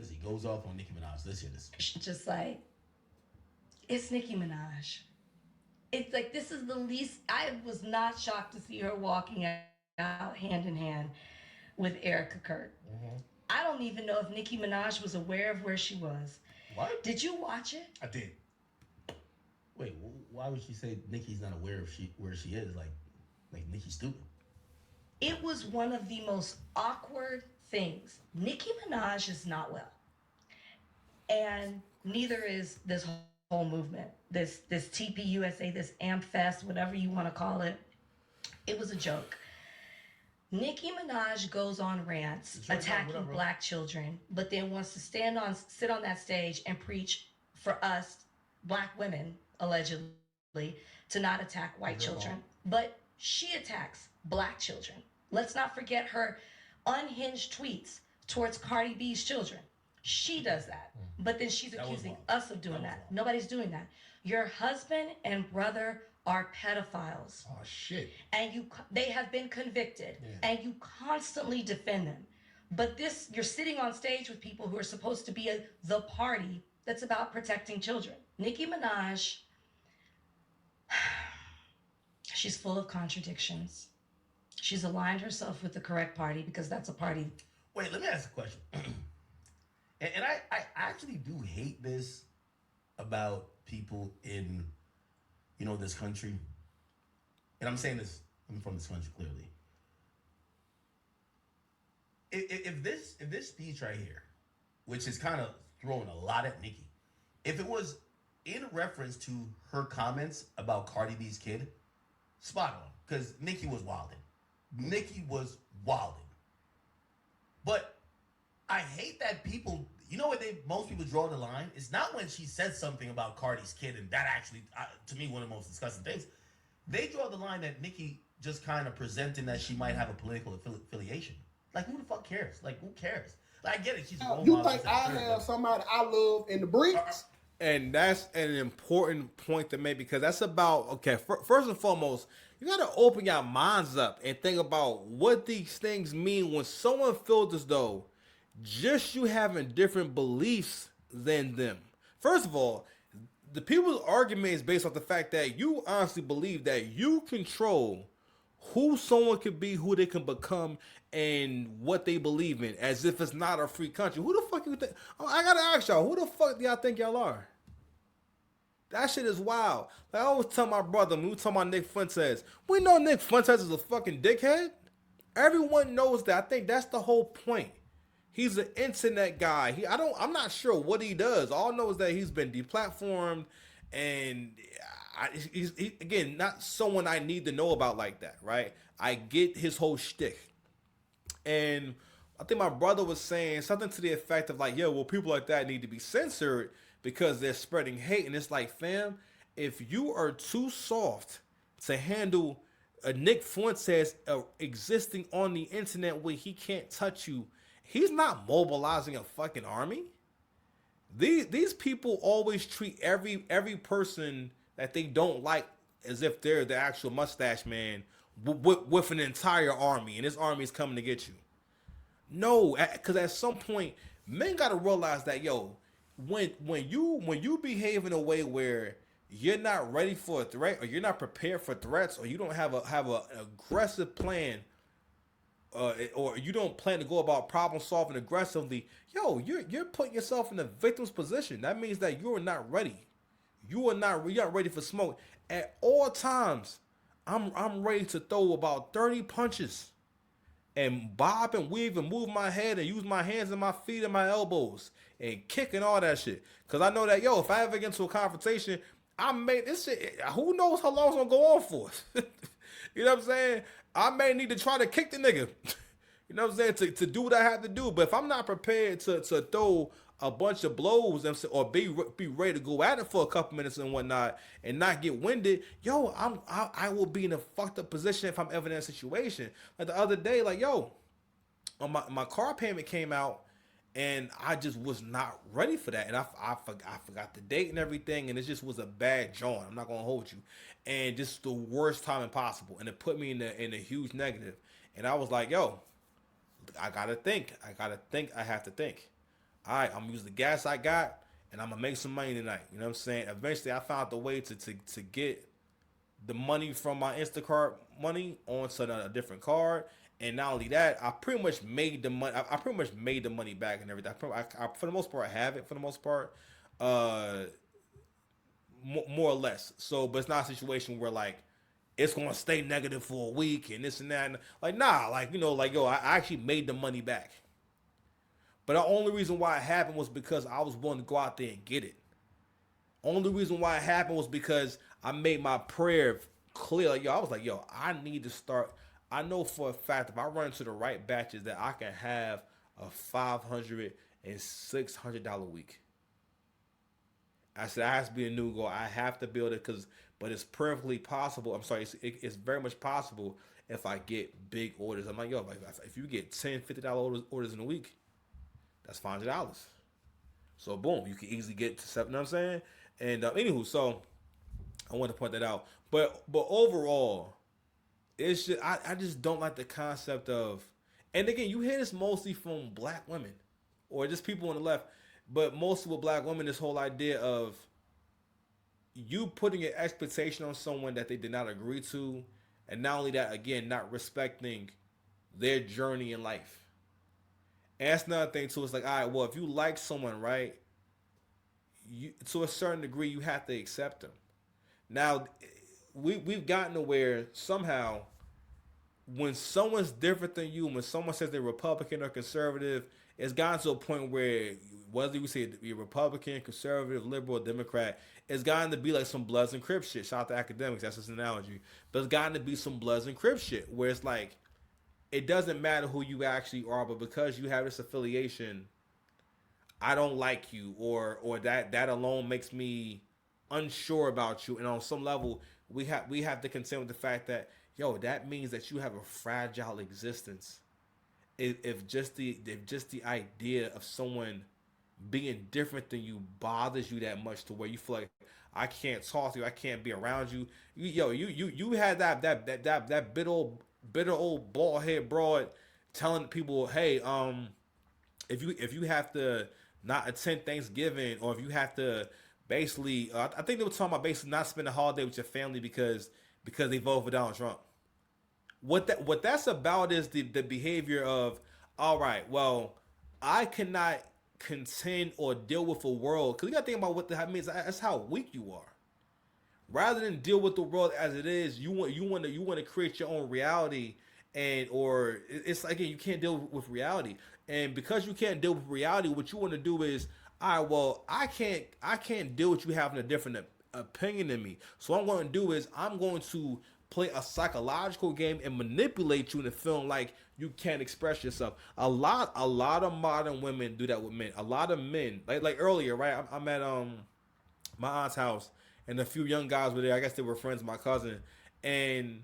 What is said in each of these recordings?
He goes off on Nicki Minaj. Let's hear this. Just like, it's Nicki Minaj. It's like, this is the least. I was not shocked to see her walking out hand in hand with Erica Kurt. Mm-hmm. I don't even know if Nicki Minaj was aware of where she was. What? Did you watch it? I did. Wait, why would she say Nicki's not aware of where she is? Like Nicki's stupid. It was one of the most awkward things. Nicki Minaj is not well, and neither is this whole movement. This TPUSA, this AMP Fest, whatever you want to call it. It was a joke. Nicki Minaj goes on rants Detroit, what attacking up, bro? black children, but then wants to sit on that stage and preach for us, black women, allegedly, to not attack white children. But she attacks black children. Let's not forget her unhinged tweets towards Cardi B's children. She does that. But then she's accusing us of doing that. Nobody's doing that. Your husband and brother are pedophiles. Oh shit. And they have been convicted. Yeah. And you constantly defend them. But you're sitting on stage with people who are supposed to be the party that's about protecting children. Nicki Minaj, she's full of contradictions. She's aligned herself with the correct party because that's a party. Wait, let me ask a question. and I actually do hate this about people in, this country. And I'm saying this, I'm from this country clearly. If this speech right here, which is kind of throwing a lot at Nicki, if it was in reference to her comments about Cardi B's kid, spot on. Because Nicki was wilding. Nicki was wilding. But I hate that people, most people draw the line? It's not when she says something about Cardi's kid, and that actually, to me, one of the most disgusting things. They draw the line that Nicki just kind of presenting that she might have a political affiliation. Like, who the fuck cares? Like, who cares? Like, I get it. She's a role You model, think I have somebody I love in the bricks? And that's an important point to make because that's about, okay, first and foremost, you got to open your minds up and think about what these things mean when someone feels as though just you having different beliefs than them. First of all, the people's argument is based off the fact that you honestly believe that you control who someone could be, who they can become, and what they believe in, as if it's not a free country. Who the fuck you think? Oh, I gotta ask y'all, who the fuck do y'all think y'all are? That shit is wild. Like I always tell my brother, when we talk about Nick Fuentes, we know Nick Fuentes is a fucking dickhead. Everyone knows that. I think that's the whole point. He's an internet guy. I'm not sure what he does. All I know is that he's been deplatformed, and he's again not someone I need to know about like that, right? I get his whole shtick, and I think my brother was saying something to the effect of like, "Yo, well, people like that need to be censored because they're spreading hate." And it's like, fam, if you are too soft to handle a Nick Fuentes existing on the internet where he can't touch you, he's not mobilizing a fucking army. These people always treat every person that they don't like as if they're the actual mustache man with an entire army, and this army is coming to get you. No, because at some point, men gotta realize that when you behave in a way where you're not ready for a threat, or you're not prepared for threats, or you don't have an aggressive plan, or you don't plan to go about problem solving aggressively, you're putting yourself in a victim's position. That means that you are not ready. You're not ready for smoke. At all times, I'm ready to throw about 30 punches and bob and weave and move my head and use my hands and my feet and my elbows and kick and all that shit. Cause I know that if I ever get into a confrontation, I made this shit. Who knows how long it's gonna go on for? You know what I'm saying? I may need to try to kick the nigga. You know what I'm saying? To do what I have to do. But if I'm not prepared to throw a bunch of blows or be ready to go at it for a couple minutes and whatnot and not get winded, I will be in a fucked up position if I'm ever in that situation. Like the other day, my car payment came out and I just was not ready for that. And I forgot the date and everything, and it just was a bad joint. I'm not gonna hold you. And just the worst timing possible. And it put me in a huge negative. And I was like, I gotta think. I have to think. all right, I'm gonna use the gas I got, and I'm gonna make some money tonight. You know what I'm saying? Eventually, I found the way to get the money from my Instacart money onto a different card, and not only that, I pretty much made the money. I pretty much made the money back and everything. I, for the most part, I have it for the most part, more or less. So, but it's not a situation where like it's gonna stay negative for a week and this and that. And, like, nah, like like yo, I actually made the money back. But the only reason why it happened was because I was willing to go out there and get it. Only reason why it happened was because I made my prayer clear. Like, yo, I was like, yo, I need to start. I know for a fact if I run into the right batches that I can have a $500 and $600 week. I said, that has to be a new goal. I have to build it but it's perfectly possible. I'm sorry, it's very much possible if I get big orders. I'm like, yo, if you get $10, $50 orders in a week, that's $500. So boom, you can easily get to $7. You know what I'm saying? And anywho, so I want to point that out. But overall, it's just I just don't like the concept of. And again, you hear this mostly from black women, or just people on the left. But mostly with black women, this whole idea of you putting an expectation on someone that they did not agree to, and not only that, again, not respecting their journey in life. And that's another thing too. It's like, all right, well, if you like someone, right, you to a certain degree, you have to accept them. Now, we've gotten to where somehow, when someone's different than you, when someone says they're Republican or conservative, it's gotten to a point where whether you say you're Republican, conservative, liberal, Democrat, it's gotten to be like some Bloods and Crips shit. Shout out to academics, that's just an analogy. But it's gotten to be some Bloods and Crips shit, where it's like, it doesn't matter who you actually are, but because you have this affiliation, I don't like you, or that alone makes me unsure about you. And on some level, we have to contend with the fact that, yo, that means that you have a fragile existence. If just the idea of someone being different than you bothers you that much to where you feel like I can't talk to you, I can't be around you. You had that bitter old bald head broad telling people, hey, if you have to not attend Thanksgiving, or if you have to basically, I think they were talking about basically not spend a holiday with your family because they voted for Donald Trump. What that's about is the behavior of, all right, well, I cannot contend or deal with a world, because you gotta think about what that means. That's how weak you are. Rather than deal with the world as it is, you want to create your own reality, or it's like, again, you can't deal with reality, and because you can't deal with reality, what you want to do is, all right, well, I can't deal with you having a different opinion than me. So what I'm going to do is I'm going to play a psychological game and manipulate you into feeling like you can't express yourself. A lot of modern women do that with men. A lot of men, like earlier, right? I'm at my aunt's house, and a few young guys were there. I guess they were friends of my cousin, and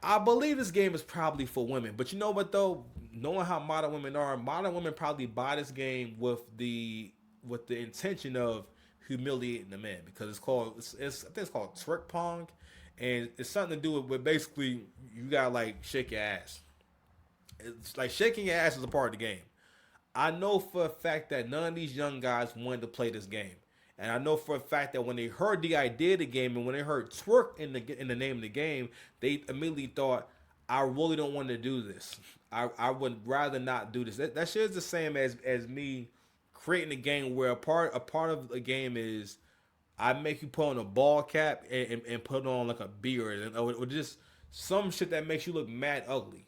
I believe this game is probably for women. But you know what though? Knowing how modern women are, modern women probably buy this game with the intention of humiliating the man, because I think it's called twerk pong, and it's something to do with basically you gotta like shake your ass. It's like shaking your ass is a part of the game. I know for a fact that none of these young guys wanted to play this game. And I know for a fact that when they heard the idea of the game, and when they heard twerk in the name of the game, they immediately thought, I really don't want to do this. I would rather not do this. That shit is the same as me creating a game where a part of the game is I make you put on a ball cap and put on like a beard, or just some shit that makes you look mad ugly.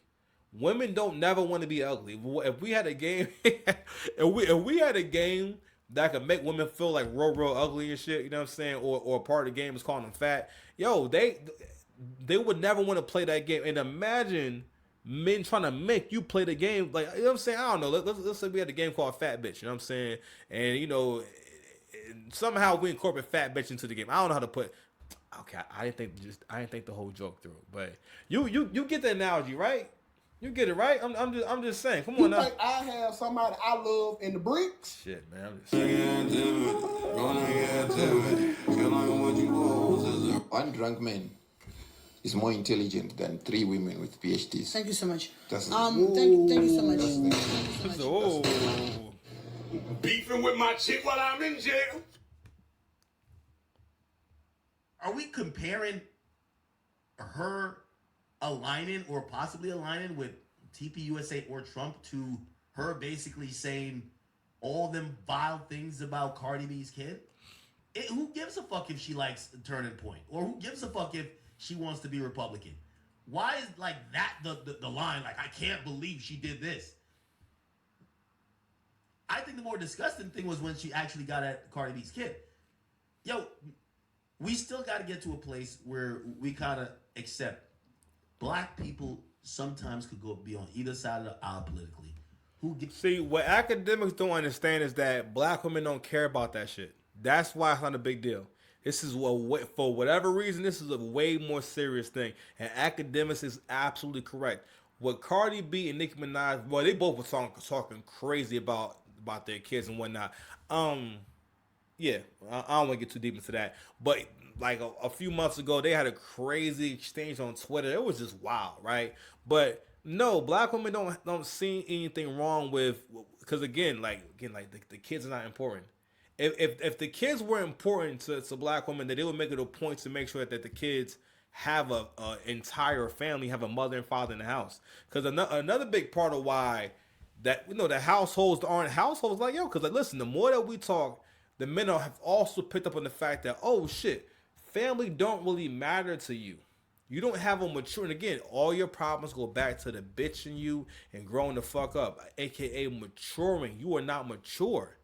Women don't never want to be ugly. If we had a game, if we had a game that could make women feel like real ugly and shit, you know what I'm saying? Or part of the game is calling them fat. Yo, they would never want to play that game. And imagine men trying to make you play the game. Like, you know what I'm saying? I don't know. Let's say we had a game called Fat Bitch, you know what I'm saying? And, you know, somehow we incorporate Fat Bitch into the game. I don't know how to put. Okay, I didn't think the whole joke through. But you get the analogy, right? You get it, right? I'm just saying. Come on now. You think I have somebody I love in the bricks? Shit, man. I'm just saying. One drunk man is more intelligent than 3 women with PhDs. Thank you so much. That's thank you so much. Thank you so much. Oh. Beefing with my chick while I'm in jail. Are we comparing her aligning or possibly aligning with TPUSA or Trump to her basically saying all them vile things about Cardi B's kid? Who gives a fuck if she likes Turning Point? Or who gives a fuck if she wants to be Republican? Why is like that the line? Like, I can't believe she did this. I think the more disgusting thing was when she actually got at Cardi B's kid. Yo, we still got to get to a place where we kind of accept black people sometimes could be on either side of the aisle politically. See, what academics don't understand is that black women don't care about that shit. That's why it's not a big deal. This is for whatever reason, this is a way more serious thing. And academics is absolutely correct. What Cardi B and Nicki Minaj, well, they both were talking crazy about their kids and whatnot. Yeah, I don't want to get too deep into that. But like a few months ago, they had a crazy exchange on Twitter. It was just wild, right? But no, black women don't see anything wrong with, because again, the kids are not important. If the kids were important to black women, that they would make it a point to make sure that the kids have a entire family, have a mother and father in the house. Because another big part of why that the households aren't households, like, yo, because like, listen, the more that we talk, the men have also picked up on the fact that, oh shit, family don't really matter to you. You don't have a mature, and again, all your problems go back to the bitch in you and growing the fuck up, aka maturing. You are not mature.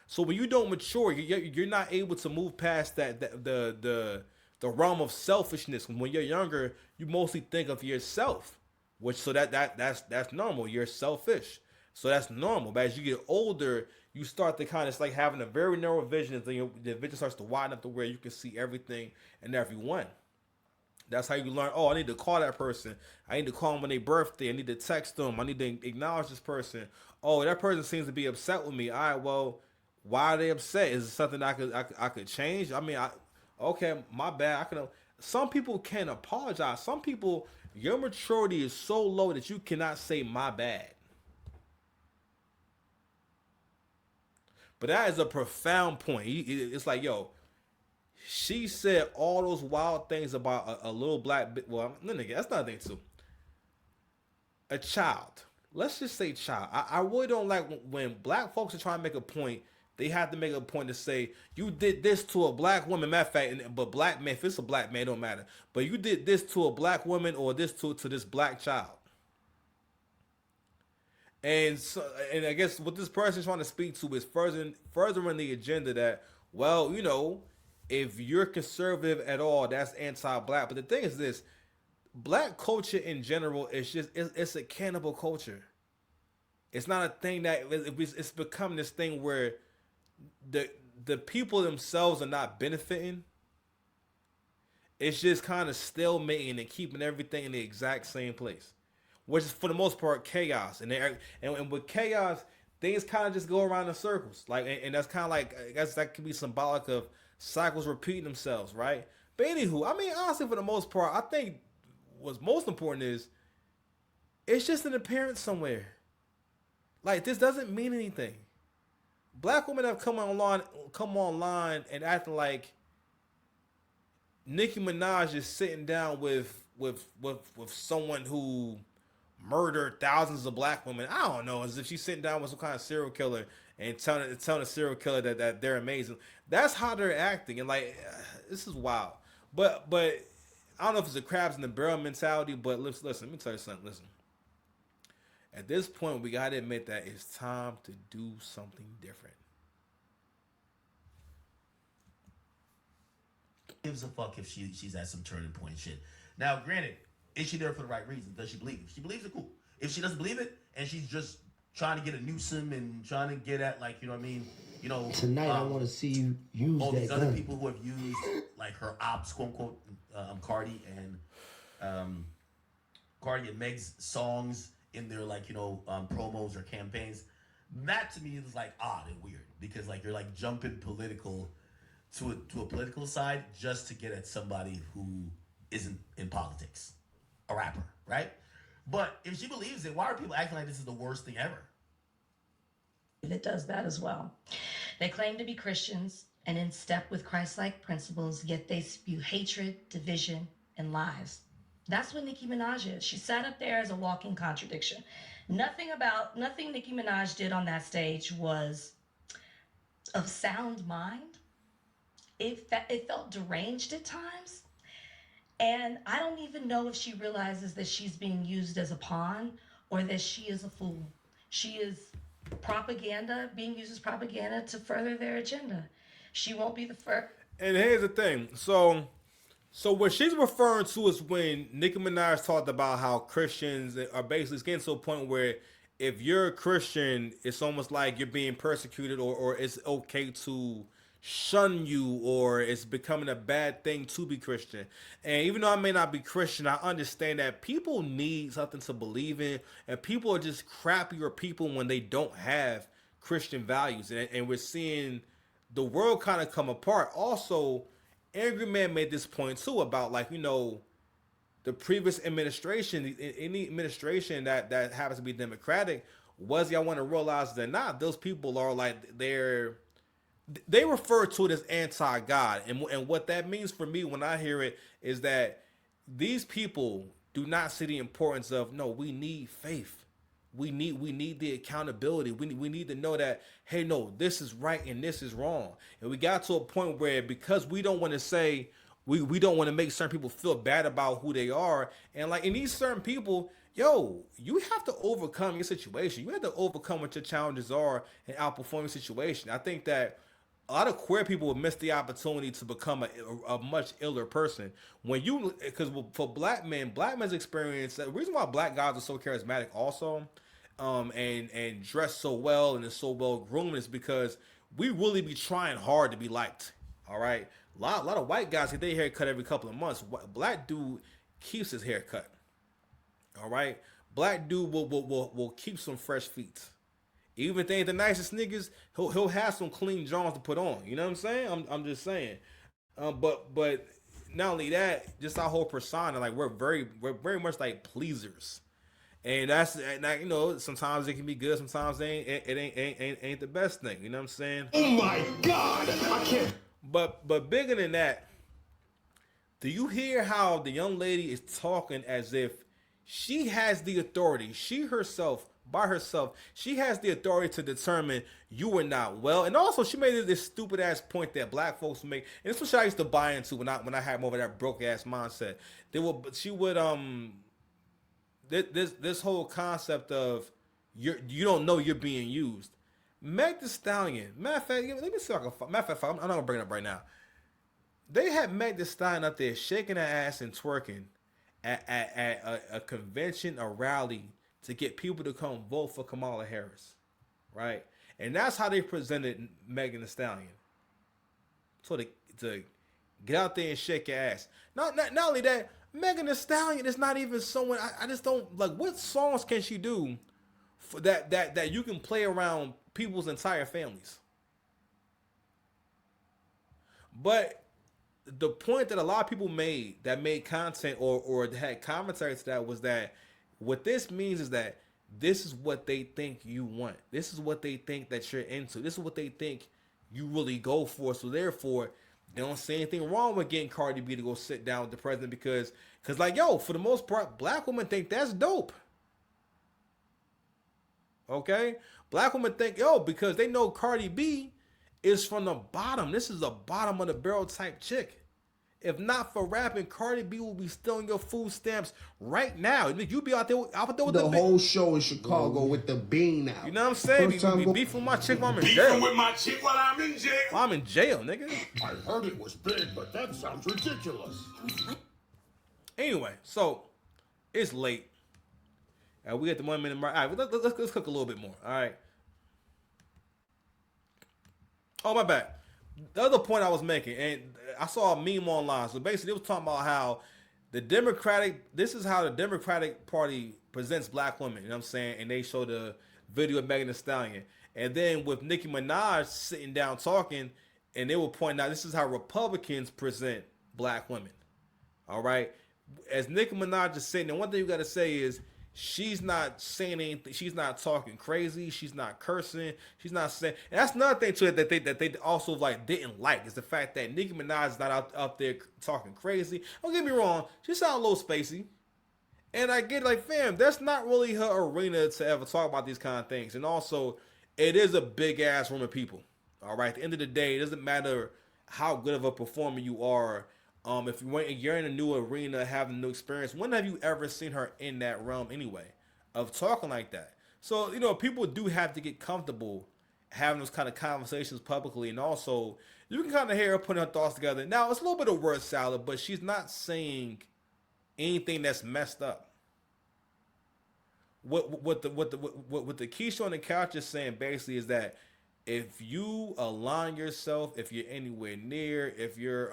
So when you don't mature, you're not able to move past the realm of selfishness. When you're younger, you mostly think of yourself, which so that's normal. You're selfish, so that's normal. But as you get older, you start to kind of, it's like having a very narrow vision, and then the vision starts to widen up to where you can see everything and everyone. That's how you learn. Oh, I need to call that person. I need to call them on their birthday. I need to text them. I need to acknowledge this person. Oh, that person seems to be upset with me. All right, well, why are they upset? Is it something I could change? I mean, okay, my bad. I can. Some people can't apologize. Some people, your maturity is so low that you cannot say my bad. But that is a profound point. It's like, yo, she said all those wild things about a little black. Well, nigga, that's not a thing too. A child. Let's just say child. I really don't like when black folks are trying to make a point. They have to make a point to say, you did this to a black woman. Matter of fact, but black man, if it's a black man, it don't matter. But you did this to a black woman or this to this black child. And so, and I guess what this person is trying to speak to is furthering the agenda that, well, if you're conservative at all, that's anti-black. But the thing is this, black culture in general is it's a cannibal culture. It's not a thing that it's become this thing where the people themselves are not benefiting. It's just kind of stalemating and keeping everything in the exact same place, which is for the most part chaos. And with chaos, things kind of just go around in circles. Like, and that's kind of like, I guess that could be symbolic of cycles repeating themselves, right? But anywho, I mean, honestly, for the most part, I think what's most important is it's just an appearance somewhere. Like, this doesn't mean anything. Black women have come online and acting like Nicki Minaj is sitting down with someone who murdered thousands of black women. I don't know, as if she's sitting down with some kind of serial killer and telling a serial killer that they're amazing. That's how they're acting, and like, this is wild. But I don't know if it's a crabs in the barrel mentality. But listen, let me tell you something. Listen, at this point, we gotta admit that it's time to do something different. Gives a fuck if she's at some Turning Point shit. Now, granted, is she there for the right reason? Does she believe it? If she believes it, cool. If she doesn't believe it, and she's just trying to get a Newsom and trying to get at, like, you know what I mean? Tonight I want to see you use all that these gun. other people who have used, like, her ops, quote unquote, Cardi and Meg's songs in their, like, promos or campaigns. That to me is like odd and weird, because like you're like jumping political to a political side just to get at somebody who isn't in politics, a rapper, right? But if she believes it, why are people acting like this is the worst thing ever? that does that as well. They claim to be Christians and in step with Christ-like principles, yet they spew hatred, division, and lies. That's what Nicki Minaj is. She sat up there as a walking contradiction. Nothing Nicki Minaj did on that stage was of sound mind. It felt deranged at times. And I don't even know if she realizes that she's being used as a pawn or that she is a fool. She is propaganda, being used as propaganda to further their agenda. She won't be the first. And here's the thing. So what she's referring to is when Nicki Minaj talked about how Christians are basically getting to a point where if you're a Christian, it's almost like you're being persecuted or it's okay to shun you or it's becoming a bad thing to be Christian. And even though I may not be Christian, I understand that people need something to believe in, and people are just crappier people when they don't have Christian values. And we're seeing the world kind of come apart. Also, Angry Man made this point too about, like, you know, the previous administration, any administration that happens to be Democratic, whether y'all want to realize it or not, those people are like, they refer to it as anti-God. And what that means for me when I hear it is that these people do not see the importance of, no, we need faith. We need the accountability. We need to know that, hey, no, this is right and this is wrong. And we got to a point where, because we don't want to say, we don't want to make certain people feel bad about who they are. And like in these certain people, yo, you have to overcome your situation. You have to overcome what your challenges are and outperform your situation. I think that a lot of queer people would miss the opportunity to become a much iller person. Because for black men's experience, the reason why black guys are so charismatic also, and dress so well and is so well groomed is because we really be trying hard to be liked. All right, a lot of white guys get their hair cut every couple of months. Black dude keeps his hair cut. All right, black dude will keep some fresh feet. Even if they ain't the nicest niggas, he'll have some clean Johns to put on. You know what I'm saying? I'm just saying. But not only that, just our whole persona, like we're very much like pleasers, and that's, you know, sometimes it can be good, sometimes it ain't the best thing. You know what I'm saying? Oh my God, I can't. But bigger than that, do you hear how the young lady is talking as if she has the authority? She herself, by herself, she has the authority to determine you are not well. And also, she made this stupid ass point that black folks make, and this was what I used to buy into when I had more of that broke ass mindset. This whole concept of you don't know you're being used. Meg Thee Stallion, matter of fact, let me see if I can. Matter of fact, I'm not gonna bring it up right now. They had Meg Thee Stallion up there shaking her ass and twerking at a convention, a rally, to get people to come vote for Kamala Harris, right? And that's how they presented Megan Thee Stallion. So to get out there and shake your ass. Not only that, Megan Thee Stallion is not even someone, I just don't, like, what songs can she do for that you can play around people's entire families? But the point that a lot of people made content or had commentary to that was that what this means is that this is what they think you want. This is what they think that you're into. This is what they think you really go for. So therefore, they don't see anything wrong with getting Cardi B to go sit down with the president because like, yo, for the most part, black women think that's dope. Okay? Black women think, yo, because they know Cardi B is from the bottom. This is a bottom of the barrel type chick. If not for rapping, Cardi B will be stealing your food stamps right now. You be out there with The whole show in Chicago with the bean out. You know what I'm saying? Be beefing with my chick while I'm in jail. Beefing with my chick while I'm in jail. While I'm in jail, nigga. I heard it was big, but that sounds ridiculous. Anyway, so it's late. We got the 1 minute mark. All right, let's cook a little bit more. All right. Oh, my bad. The other point I was making, and I saw a meme online. So basically, it was talking about how this is how the Democratic Party presents black women. You know what I'm saying? And they show the video of Megan Thee Stallion. And then with Nicki Minaj sitting down talking, and they were pointing out this is how Republicans present black women. All right? As Nicki Minaj is sitting, and one thing you got to say is she's not saying anything. She's not talking crazy. She's not cursing. She's not saying. And that's another thing to it that they also like didn't like is the fact that Nicki Minaj is not out there talking crazy. Don't get me wrong. She sounds a little spacey. And I get like, fam, that's not really her arena to ever talk about these kind of things. And also, it is a big ass room of people. All right. At the end of the day, it doesn't matter how good of a performer you are. If you're in a new arena, having a new experience, when have you ever seen her in that realm anyway, of talking like that? So people do have to get comfortable having those kind of conversations publicly, and also you can kind of hear her putting her thoughts together. Now it's a little bit of word salad, but she's not saying anything that's messed up. What the Keisha on the couch is saying basically is that if you align yourself, if you're anywhere near, if you're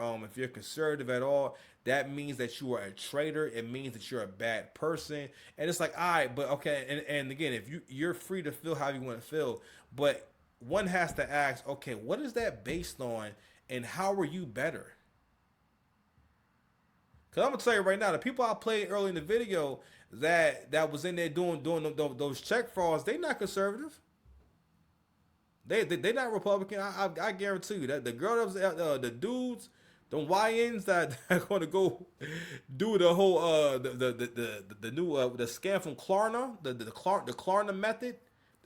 conservative at all, that means that you are a traitor. It means that you're a bad person. And it's like, all right, but okay, and again, if you're free to feel how you want to feel, but one has to ask, okay, what is that based on, and how are you better? Cause I'm gonna tell you right now, the people I played early in the video that was in there doing those check frauds, they not conservative. They not Republican. I guarantee you that the girl that was the dudes, the YNs that are going to go do the whole the new the scam from Klarna, the Klarna method.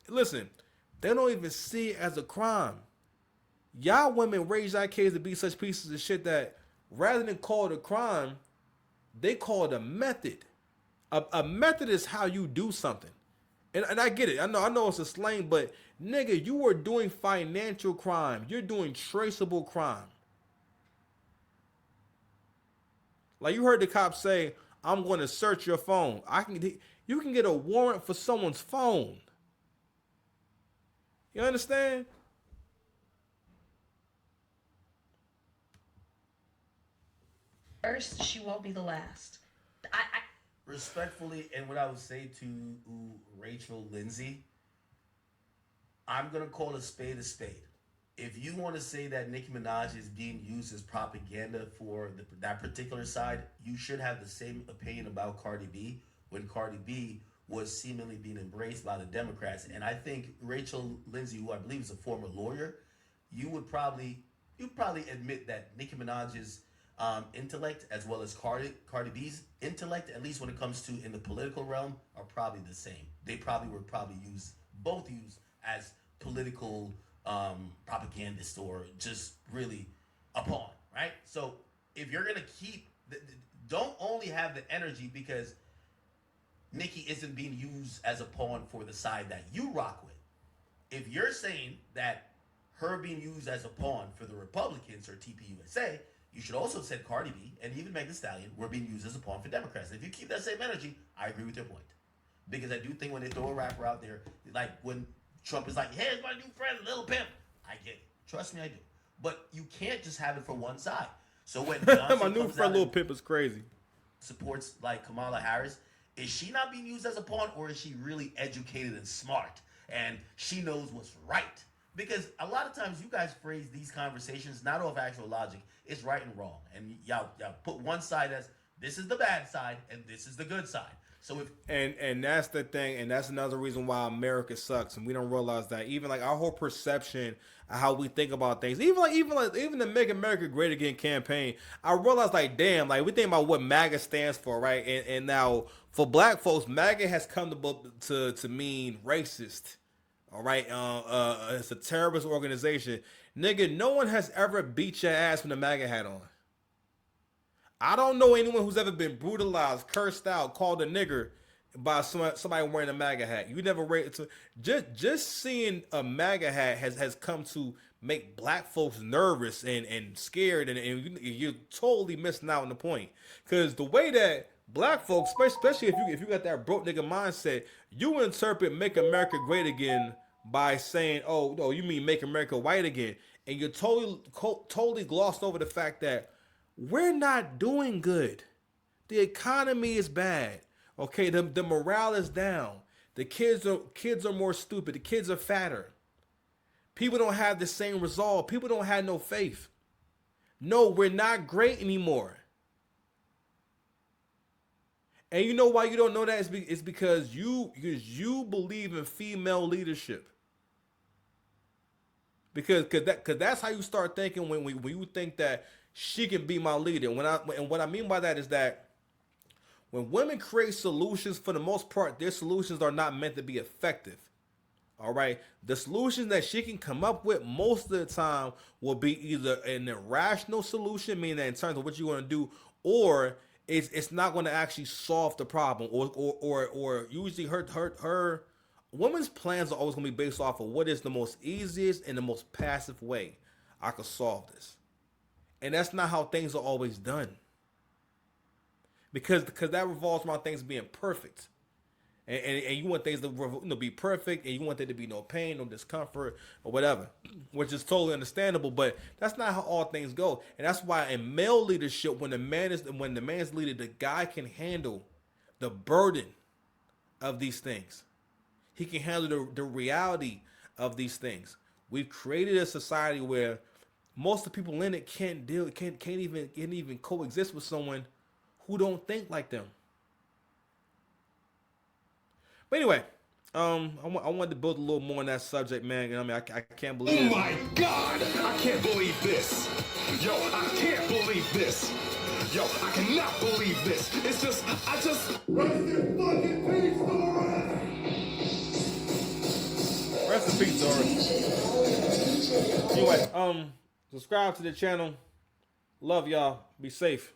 Listen, they don't even see it as a crime. Y'all women raise our kids to be such pieces of shit that rather than call it a crime, they call it a method. A method is how you do something. And I get it. I know it's a slang, but nigga, you are doing financial crime. You're doing traceable crime. Like you heard the cops say, I'm going to search your phone. You can get a warrant for someone's phone. You understand? First, she won't be the last. Respectfully, and what I would say to Rachel Lindsay, I'm gonna call a spade a spade. If you want to say that Nicki Minaj is being used as propaganda for that particular side, you should have the same opinion about Cardi B when Cardi B was seemingly being embraced by the Democrats. And I think Rachel Lindsay, who I believe is a former lawyer, you'd probably admit that Nicki Minaj's intellect as well as Cardi B's intellect, at least when it comes to in the political realm, are probably the same. They were both used as political propagandists or just really a pawn, right? So if you're gonna don't only have the energy because Nicki isn't being used as a pawn for the side that you rock with. If you're saying that her being used as a pawn for the Republicans or TPUSA, you should also have said Cardi B and even Megan Thee Stallion were being used as a pawn for Democrats. If you keep that same energy, I agree with your point. Because I do think when they throw a rapper out there, like when Trump is like, here's my new friend, Lil Pimp, I get it. Trust me, I do. But you can't just have it for one side. So when Beyonce my new friend Lil Pimp is crazy. Supports like Kamala Harris, is she not being used as a pawn, or is she really educated and smart and she knows what's right? Because a lot of times you guys phrase these conversations not off actual logic. It's right and wrong, and y'all put one side as this is the bad side and this is the good side. So if and that's the thing, and that's another reason why America sucks, and we don't realize that. Even like our whole perception of how we think about things, even the Make America Great Again campaign, I realized like, damn, like we think about what MAGA stands for, right? And now for black folks, MAGA has come to mean racist. All right, it's a terrorist organization. Nigga, no one has ever beat your ass with a MAGA hat on. I don't know anyone who's ever been brutalized, cursed out, called a nigger by somebody wearing a MAGA hat. You never just seeing a MAGA hat has come to make black folks nervous and scared, and you're totally missing out on the point. Because the way that black folks, especially if you got that broke nigga mindset, you interpret "Make America Great Again" by saying, "Oh, you mean make America white again," and you're totally glossed over the fact that we're not doing good. The economy is bad. Okay, the morale is down. The kids are more stupid. The kids are fatter. People don't have the same resolve. People don't have no faith. No, we're not great anymore. And you know why you don't know that? It's because you believe in female leadership. Because that's how you start thinking when you think that she can be my leader. And what I mean by that is that when women create solutions, for the most part, their solutions are not meant to be effective. All right, the solutions that she can come up with most of the time will be either an irrational solution, meaning that in terms of what you want to do, or it's not going to actually solve the problem, or usually her women's plans are always going to be based off of what is the most easiest and the most passive way I could solve this, and that's not how things are always done, because that revolves around things being perfect. And you want things to be perfect, and you want there to be no pain, no discomfort, or whatever, which is totally understandable. But that's not how all things go, and that's why in male leadership, when the man's leader, the guy can handle the burden of these things. He can handle the reality of these things. We've created a society where most of the people in it can't even coexist with someone who don't think like them. But anyway, I wanted to build a little more on that subject, man. You know what I mean, I can't believe it. Oh my God! I can't believe this. Yo, I can't believe this. Yo, I cannot believe this. It's just, rest in fucking peace, Doris. Rest in peace, Doris. Anyway, subscribe to the channel. Love y'all. Be safe.